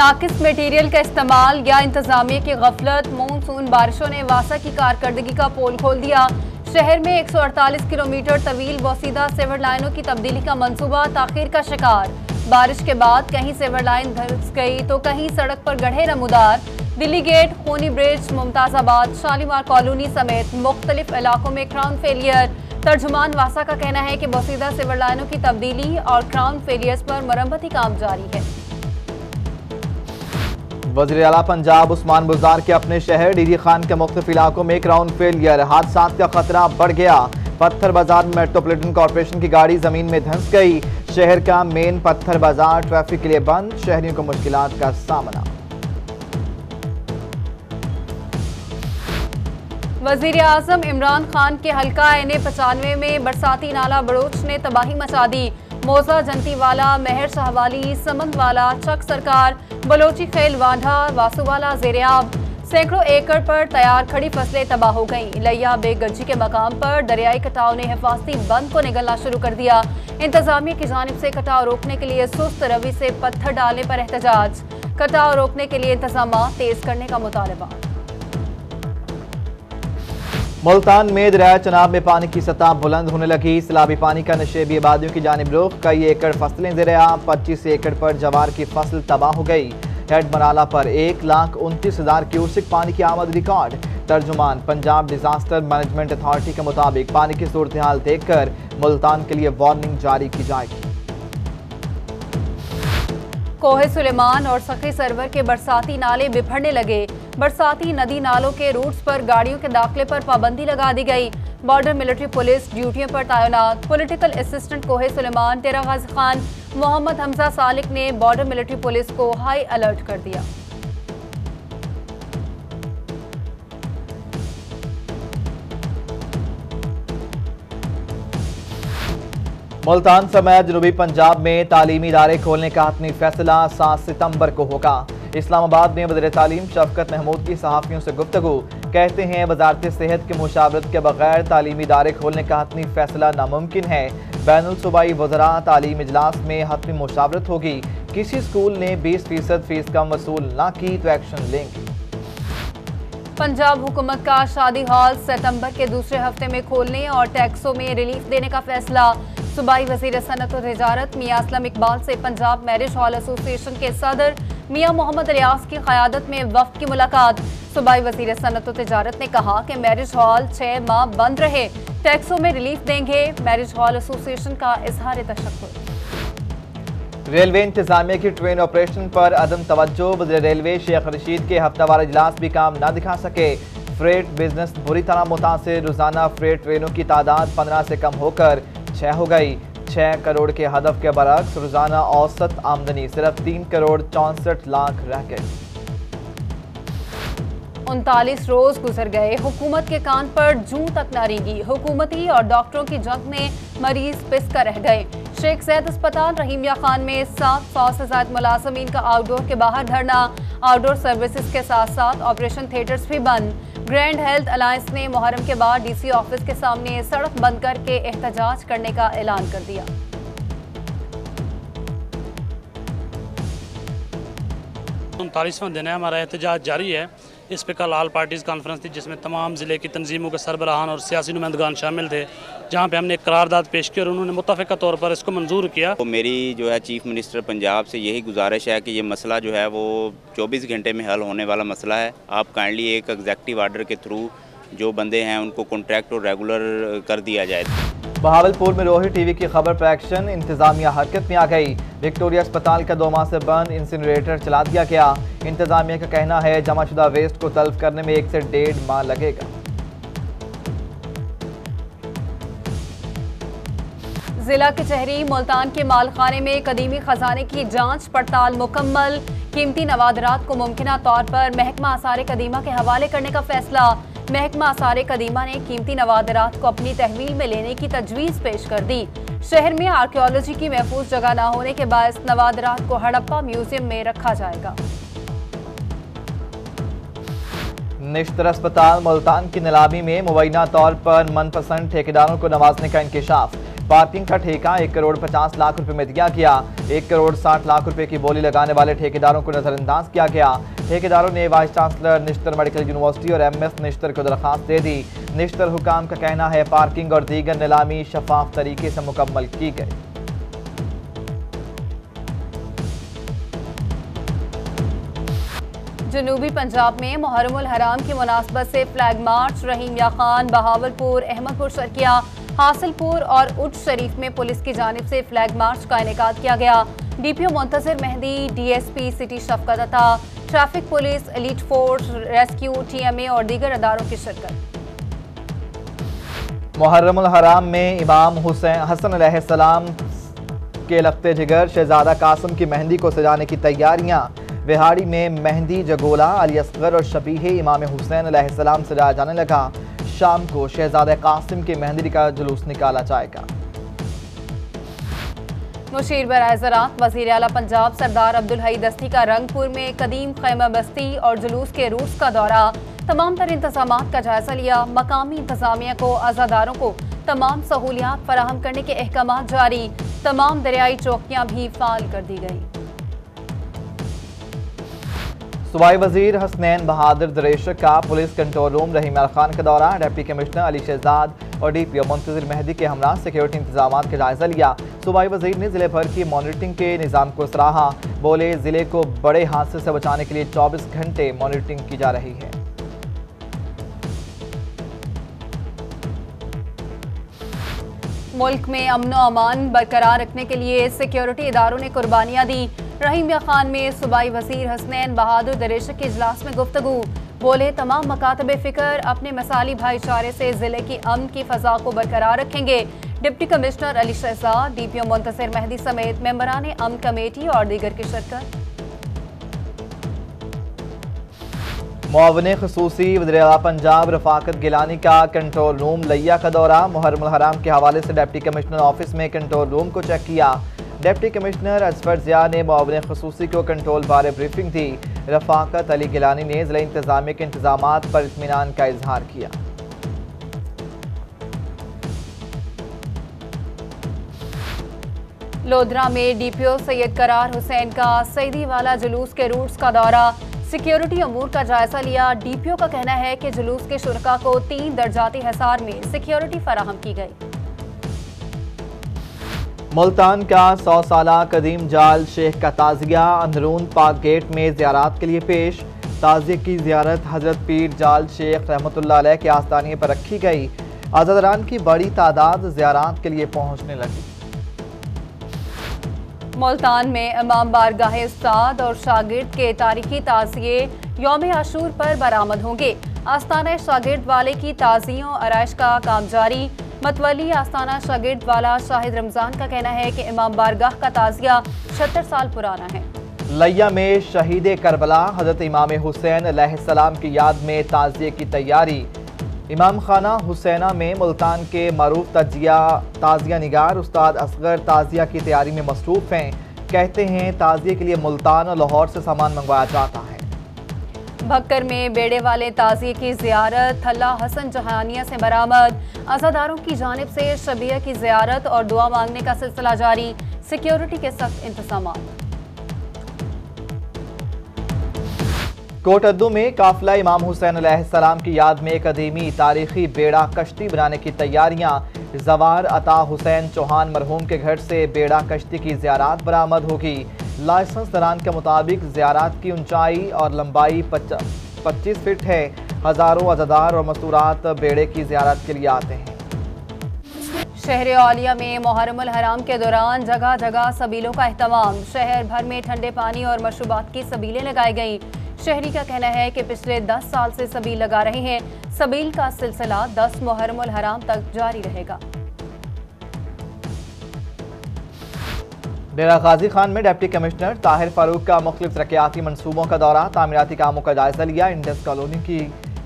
नाकिस material का इस्तेमाल या इंतजामिया की गफलत, मानसून बारिशों ने वासा की कारकर्दगी का पोल खोल दिया। शहर में 148 किलोमीटर तवील बोसीदा सेवर लाइनों की तब्दीली का मंसूबा ताखीर का शिकार। बारिश के बाद कहीं सेवर लाइन धंस गई तो कहीं सड़क पर गड्ढे नमूदार। दिल्ली गेट, खूनी ब्रिज, मुमताजाबाद, शालीमार कॉलोनी समेत मुख्तलिफ इलाकों में क्राउन फेलियर। तर्जुमान वासा का कहना है कि बोसीदा सेवर लाइनों की तब्दीली और क्राउन फेलियर्स पर मरम्मती काम जारी है। वज़ीर आला पंजाब उस्मान बुज़दार के अपने शहर डीडी खान के मुख्तलिफ इलाकों में क्राउन फेलियर, हादसात का खतरा बढ़ गया। पत्थर बाजार में मेट्रोपॉलिटन कॉरपोरेशन की गाड़ी जमीन में धंस गई। शहर का मेन पत्थर बाजार ट्रैफिक के लिए बंद, शहरियों को मुश्किलात का सामना। वज़ीर आज़म इमरान खान के हल्का NA-95 में बरसाती नाला बड़ोच ने तबाही मचा दी। मोजा, जंतीवाला, मेहर शाहवाली, समंदवाला, चक सरकार, बलोची खेल, वांढा, वासुवाला ज़ेरियाब। सैकड़ों एकड़ पर तैयार खड़ी फसलें तबाह हो गईं। लिया बेगंजी के मकाम पर दरियाई कटाव ने हिफाजती बंद को निगलना शुरू कर दिया। इंतजामिया की जानिब से कटाव रोकने के लिए सुस्त रवि से पत्थर डालने पर एहतजाज। कटाव रोकने के लिए इंतजाम तेज करने का मुतालबा। मुल्तान में दरिया चनाब में पानी की सतह बुलंद होने लगी। सैलाबी पानी का नशेबी आबादियों की जानिब रुख, कई एकड़ फसलें ज़ेर-ए-आब, 25 एकड़ पर जवार की फसल तबाह हो गई। हेड मराला पर 1,29,000 क्यूसिक पानी की आमद रिकॉर्ड। तर्जुमान पंजाब डिजास्टर मैनेजमेंट अथॉरिटी के मुताबिक पानी की सूरत हाल देखकर मुल्तान के लिए वार्निंग जारी की जाएगी। कोहे सुलेमान और सखी सरवर के बरसाती नाले बिफरने लगे। बरसाती नदी नालों के रूट्स पर गाड़ियों के दाखिले पर पाबंदी लगा दी गई। बॉर्डर मिलिट्री पुलिस ड्यूटियों पर तैनात। पॉलिटिकल असिस्टेंट कोहे सुलेमान, तेरा गाजी खान, मोहम्मद हमजा सालिक ने बॉर्डर मिलिट्री पुलिस को हाई अलर्ट कर दिया। मुल्तान समेत जनूबी पंजाब में तालीमी इदारे खोलने का हतमी फैसला 7 सितंबर को होगा। इस्लामाबाद में वज़ीर तालीम शफकत महमूद की सहाफ़ियों से गुफ्तगू, कहते हैं वज़ारत सेहत की मुशावरत के बगैर तालीमी इदारे खोलने का हतमी फैसला नामुमकिन है। बैनुल सूबाई वज़रा तालीम इजलास में हतमी मुशावरत होगी। किसी स्कूल ने 20% फीस कम वसूल ना की तो एक्शन लेंगे। पंजाब हुकूमत का शादी हॉल सितंबर के दूसरे हफ्ते में खोलने और टैक्सों में रिलीफ देने का फैसला। सूबाई वज़ीर सनअत और तिजारत मियां असलम इकबाल से पंजाब मैरिज हॉल एसोसिएशन के सदर मियां मोहम्मद रियाज की क़यादत में वफ़द की मुलाकात। सूबाई वज़ीर सनअत और तिजारत ने कहा कि मैरिज हॉल 6 माह बंद रहे, टैक्सों में रिलीफ देंगे। मैरिज हॉल एसोसिएशन का इजहार तशक्कुर। रेलवे इंतजामिया की ट्रेन ऑपरेशन पर अदम तवज्जो, वज़ीर रेलवे शेख रशीद के हफ्तावार इजलास भी काम न दिखा सके। फ्रेट बिजनेस बुरी तरह मुतासिर, रोजाना फ्रेट ट्रेनों की तादाद 15 से कम होकर 6 हो गई। 6 करोड़ के हदफ के बरक्स रोजाना औसत आमदनी सिर्फ 3 करोड़ 64 लाख रह गई। 39 रोज गुजर गए, हुकूमत के कान पर जूं तक न रेंगी। हुकूमती और डॉक्टरों की जंग में मरीज पिसकर रह गए। शेख ज़ैद अस्पताल रहीमिया खान में 700 से ज्यादा मुलाजमीन का आउटडोर के बाहर धरना। आउटडोर सर्विसेज के साथ साथ ऑपरेशन थिएटर्स भी बंद। ग्रैंड हेल्थ अलायंस ने मुहर्रम के बाद DC ऑफिस के सामने सड़क बंद करके एहतजाज करने का ऐलान कर दिया। 39वां दिन है, हमारा एहतजाज जारी है। इस पे कल ऑल पार्टीज़ कॉन्फ्रेंस थी जिसमें तमाम ज़िले की तंजीमों के सरबराहान और सियासी नुमाइंदगान शामिल थे, जहाँ पे हमने एक करारदाद पेश की और उन्होंने मुत्तफ़िक़ा तौर पर इसको मंजूर किया। तो मेरी जो है चीफ मिनिस्टर पंजाब से यही गुजारिश है कि ये मसला जो है वो 24 घंटे में हल होने वाला मसला है। आप काइंडली एक एग्जेक्टिव आर्डर के थ्रू जो बंदे हैं उनको कॉन्ट्रैक्ट और रेगुलर कर दिया जाए। बहावलपुर में रोही टीवी की खबर पर एक्शन, इंतजामिया हरकत में आ गई। विक्टोरिया अस्पताल का 2 माह से बंद इंसिनरेटर चला दिया गया। इंतजामिया का कहना है जमाशुदा वेस्ट को तल्फ करने में 1 से 1.5 माह लगेगा। जिला कचहरी मुल्तान के मालखाने में कदीमी खजाने की जांच पड़ताल मुकम्मल। कीमती नवादरात को मुमकिना तौर पर महकमा आसार कदीमा के हवाले करने का फैसला। महकमा आसार कदीमा ने कीमती नवादरात को अपनी तहवील में लेने की तजवीज़ पेश कर दी। शहर में आर्कियोलॉजी की महफूज जगह न होने के बायस नवादरात को हड़प्पा म्यूजियम में रखा जाएगा। निश्तर अस्पताल मुल्तान की नीलामी में मुबैना तौर पर मनपसंद ठेकेदारों को नवाजने का इंकशाफ। पार्किंग का ठेका 1 करोड़ 50 लाख रुपए में दिया गया। 1 करोड़ 60 लाख रुपए की बोली लगाने वाले ठेकेदारों को नजरअंदाज किया गया। ठेकेदारों ने vice chancellor Nishtar medical university और MS निश्तर को दरखास्त दे दी। निश्तर हुकाम का कहना है पार्किंग और दीगर नीलामी शफाफ तरीके से मुकम्मल की गई। जनूबी पंजाब में मुहर्रमुल हराम की मुनासबत से फ्लैग मार्च रहीम या खान, बहावलपुर, अहमदपुर शर्किया, हासिलपुर और उच्च शरीफ में पुलिस की जानिब से फ्लैग मार्च का इनेकाद किया गया। DPO Muntazir Mehdi, DSP city शफकत अता, traffic police, elite force, rescue, TMA और दीगर अदारों की शिरकत। मुहर्रमुल हराम में इमाम हसन अलैहिस्सलाम के लख्ते जिगर शहजादा कासिम की मेहंदी को सजाने की तैयारियां। विहाड़ी में मेहंदी जगोला, अली असगर और शबीहे इमाम हुसैन अलैहिस्सलाम सजाया जाने लगा। शाम को शहजादा कासिम की मेहंदी का जुलूस निकाला जाएगा। मुशीर बराए ज़राअत वज़ीर आला पंजाब सरदार अब्दुल हई दस्ती का रंगपुर में कदीम खैमा बस्ती और जुलूस के रूट्स का दौरा, तमाम तर इंतजामात का जायजा लिया। मकामी इंतजामिया को अज़ादारों को तमाम सहूलियात फराहम करने के अहकाम जारी। तमाम दरियाई चौकियां भी फाल कर दी गई। सूबाई वजीर हसनैन बहादुर दरेशक का पुलिस कंट्रोल रूम रहीम खान का दौरा। डिप्टी कमिश्नर अली शहजाद और DPO मुंतज़िर मेहदी के हमरा सिक्योरिटी इंतजाम का जायजा लिया। सूबाई वजीर ने जिले भर की मॉनिटरिंग के निज़ाम को सराहा। बोले जिले को बड़े हादसे से बचाने के लिए 24 घंटे मॉनिटरिंग की जा रही है। मुल्क में अमन व अमान बरकरार रखने के लिए सिक्योरिटी इदारों ने कुर्बानियां दी। रहीम या खान में सूबाई वजीर हसनैन बहादुर दरेशक के इजलास में गुफ्तगू। बोले तमाम मकातब फ़िक्र अपने मसाली भाईचारे से जिले की अमन की फ़ज़ा को बरकरार रखेंगे। Deputy commissioner Ali Shahzad, DPO Muntazir Mehdi समेत मेंबरान अमन कमेटी और दीगर की शिरकत। मुआविन ख़ुसूसी वज़ीर आला पंजाब रफ़ाकत गिलानी का कंट्रोल रूम लिया का दौरा। मुहर्रमुल हराम के हवाले से डिप्टी कमिश्नर ऑफिस में कंट्रोल रूम को चेक किया। डिप्टी कमिश्नर असफर ज़िया ने मुआविन ख़ुसूसी को कंट्रोल बारे ब्रीफिंग दी। रफ़ाकत अली गिलानी ने ज़िला इंतज़ामिया के इंतज़ामात पर इत्मीनान का इजहार किया। लोधरा में DPO सैयद करार हुसैन का सईदी वाला जुलूस के रूट्स का दौरा। सिक्योरिटी अमूर का जायजा लिया। DPO का कहना है कि जुलूस के शुरका को 3 दर्जाती हिसार में सिक्योरिटी फराहम की गई। मुल्तान का 100 साला कदीम जाल शेख का ताज़िया अंदरून पाक गेट में ज़ियारत के लिए पेश। ताज़िए की ज़ियारत हज़रत पीर जाल शेख रहमतुल्लाह अलैह के आस्तानिए पर रखी गई। आज़ादारान की बड़ी तादाद ज़ियारत के लिए पहुँचने लगी। मुल्तान में इमाम बारगाह उस्ताद और शागिर्द के तारीखी ताज़िए यौम आशूर पर बरामद होंगे। आस्ताना शागिर्द वाले की ताज़ियों आराइश का काम जारी। मतवली आस्ताना शागिर्द वाला शाहिद रमज़ान का कहना है कि इमाम बारगाह का ताज़िया 76 साल पुराना है। लिया में शहीद करबला हज़रत इमाम हुसैन अलैहिस्सलाम की याद में ताज़िए की तैयारी। इमाम खाना हुसैना में मुल्तान के मरूफ ताज़िया निगार उस्ताद असगर ताज़िया की तैयारी में मसरूफ़ हैं। कहते हैं ताज़िए के लिए मुल्तान और लाहौर से सामान मंगवाया जाता है। भक्कर में बेड़े वाले ताज़िए की ज़ियारत थल्ला हसन जहानिया से बरामद। अज़ादारों की जानिब से शबीह की ज़ियारत और दुआ मांगने का सिलसिला जारी। सिक्योरिटी के सख्त इंतज़ामात। कोटअद्दू में काफिला इमाम हुसैन अलैहिस्सलाम की याद में कदीमी तारीखी बेड़ा कश्ती बनाने की तैयारियां। जवार अता हुसैन चौहान मरहूम के घर से बेड़ा कश्ती की ज़ियारत बरामद होगी। लाइसेंस दरान के मुताबिक ज़ियारत की ऊंचाई और लंबाई 25 फीट है। हज़ारों अज़ादार और मस्तूरात बेड़े की ज़ियारत के लिए आते हैं। शहर औलिया में मुहर्रमुल हराम के दौरान जगह जगह सबीलों का एहतमाम। शहर भर में ठंडे पानी और मशरूबात की सबीलें लगाई गई। शहरी का कहना है कि पिछले 10 साल से सबील लगा रहे हैं। सबील का सिलसिला 10 मुहर्रमुल हराम तक जारी रहेगा। डेरा गाजी खान में डिप्टी कमिश्नर ताहिर फारूक का मुख्तलिफ तरक्याती मनसूबों का दौरा। तामीराती कामों का जायजा लिया। इंडस कॉलोनी की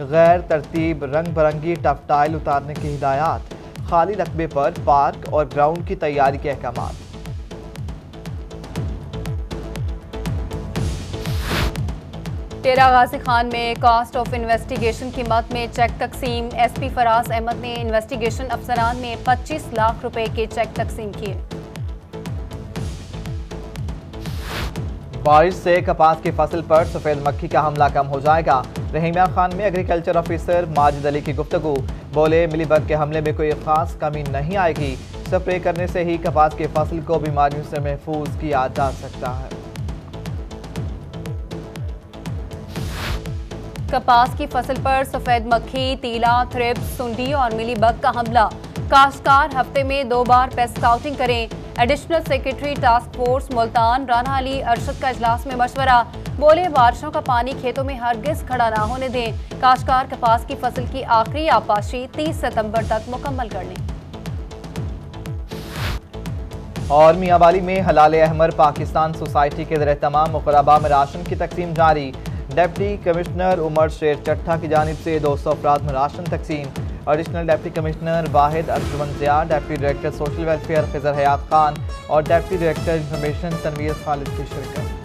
गैर तरतीब रंग बिरंगी टफ टाइल उतारने की हिदायत। खाली रकबे पर पार्क और ग्राउंड की तैयारी के अहकाम। डेरा गाजी खान में कॉस्ट ऑफ इन्वेस्टिगेशन की मद में चेक तकसीम। एसपी फराज अहमद ने इन्वेस्टिगेशन अफसरान में 25 लाख रुपए के चेक तकसीम किए। बारिश से कपास की फसल पर सफेद मक्खी का हमला कम हो जाएगा। रहीमिया खान में एग्रीकल्चर ऑफिसर माजिद अली की गुफ्तगू। बोले मिलीबग के हमले में कोई खास कमी नहीं आएगी। स्प्रे करने से ही कपास की फसल को बीमारियों से महफूज किया जा सकता है। कपास की फसल पर सफेद मक्खी, तीला, थ्रिप्स, सुंडी और मिलीबग का हमला। काश्तकार हफ्ते में 2 बार पेस्ट स्काउटिंग करें। Additional secretary task force Multan Rana Ali Arshad का इजलास में मशवरा। बोले बारिशों का पानी खेतों में हरगिज खड़ा ना होने दें। काश्तकार कपास की फसल की आखिरी आपाशी 30 सितंबर तक मुकम्मल कर लें। और मियांवाली में हलाल अहमर पाकिस्तान सोसाइटी के ज़रिए तमाम मुकरबा में राशन की तकसीम जारी। डिप्टी कमिश्नर उमर शेर चट्टा की जानिब से 200 अफराद में राशन तकसीम। Additional deputy commissioner Wahid Arjuman Zia, deputy director social welfare Khizar Hayat Khan और deputy director information Tanveer Khalid की शिरकत।